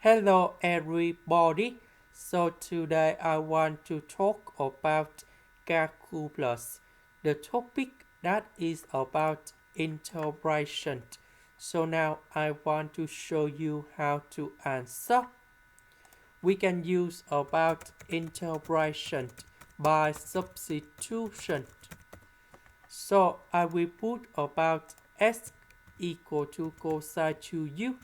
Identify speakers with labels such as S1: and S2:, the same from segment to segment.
S1: Hello everybody. So today I want to talk about calculus. The topic that is about integration. So now I want to show you how to answer. We can use about integration by substitution. So I will put about s equal to cosine 2u.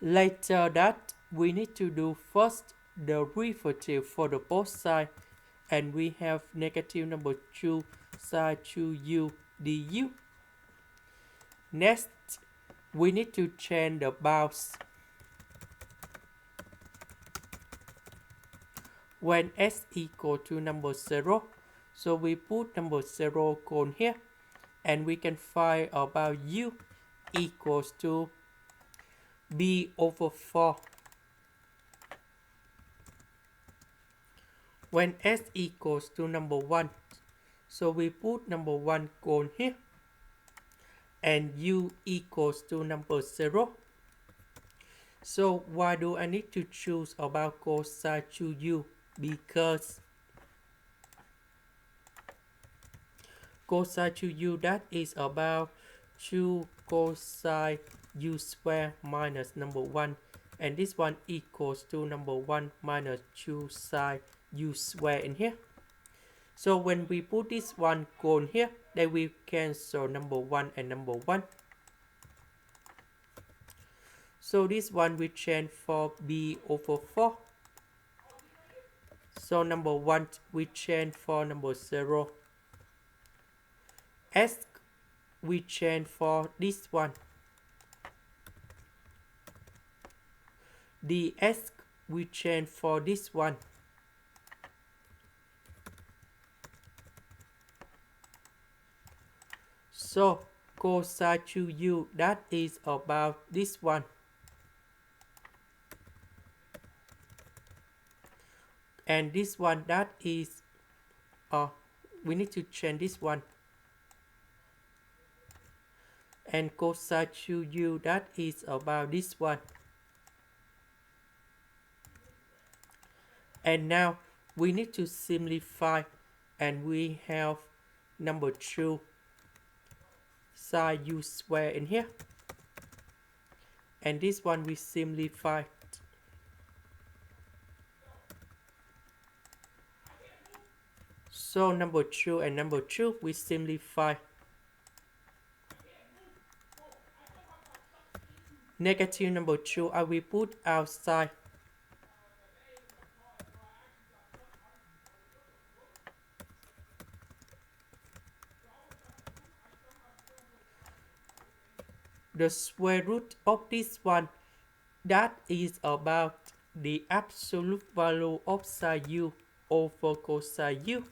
S1: Later that we need to do first the derivative for the both side, and we have negative number 2 sine 2u du. Next, we need to change the bounds. When s equal to number 0, so we put number 0 cone here, and we can find about u equals to b over 4. When s equals to number 1, so we put number 1 cone here, and u equals to number 0. So why do I need to choose about cosine 2u? Because cosine 2u that is about 2 cosine u square minus number 1, and this one equals to number 1 minus 2 sine u square in here. So when we put this one cone here, they will cancel number 1 and number 1. So this one we change for b over 4. So number 1 we change for number 0. S we change for this one. ds we change for this one. So cosine 2u that is about this one. And this one that is we need to change this one. And cosine 2u that is about this one. And now we need to simplify, and we have number 2 sine u square in here, and this one we simplify. So number 2 and number 2 we simplify. Negative number 2 I will put outside. The square root of this one that is about the absolute value of sine u over cosine u,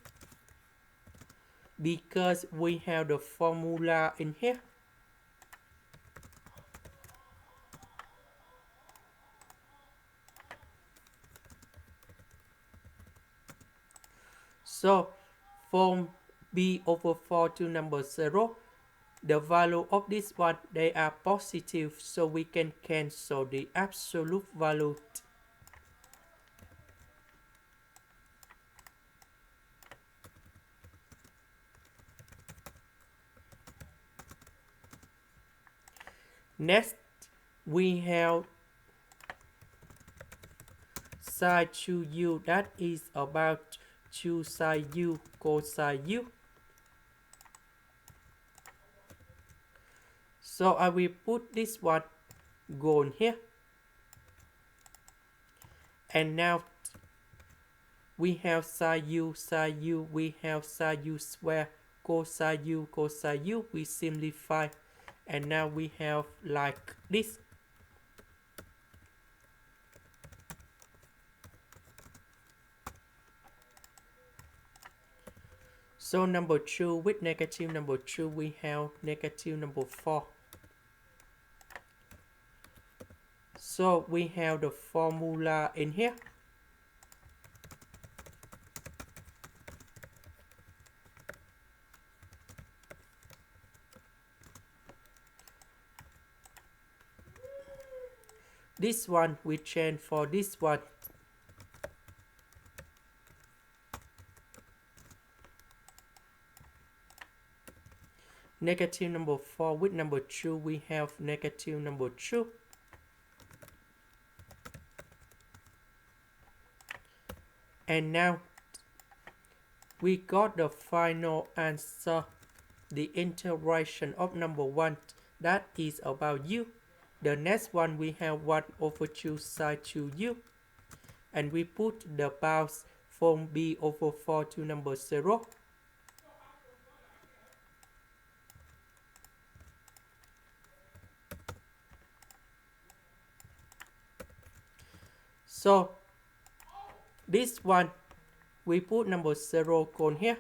S1: because we have the formula in here. So from b over 4 to number 0, the value of this one they are positive, so we can cancel the absolute value. Next, we have sine 2u that is about 2 sine u cosine u. So I will put this one gone here. And now we have sine u, we have sine u square, cosine u, we simplify. And now we have like this. So number 2 with negative number 2 we have negative number 4. So we have the formula in here. This one we change for this one. Negative number 4 with number 2, we have negative number 2. And now we got the final answer, the integration of number 1, that is about u. The next one we have 1/2 sine 2u, and we put the bounds from b/4 to number 0. So this one we put number 0 cone here.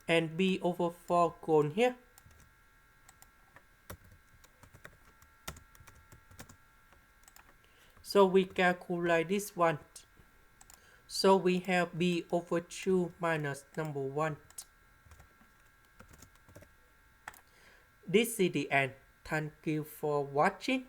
S1: And b/4 cone here. So we calculate this one. So we have b/2 minus number 1. This is the end. Thank you for watching.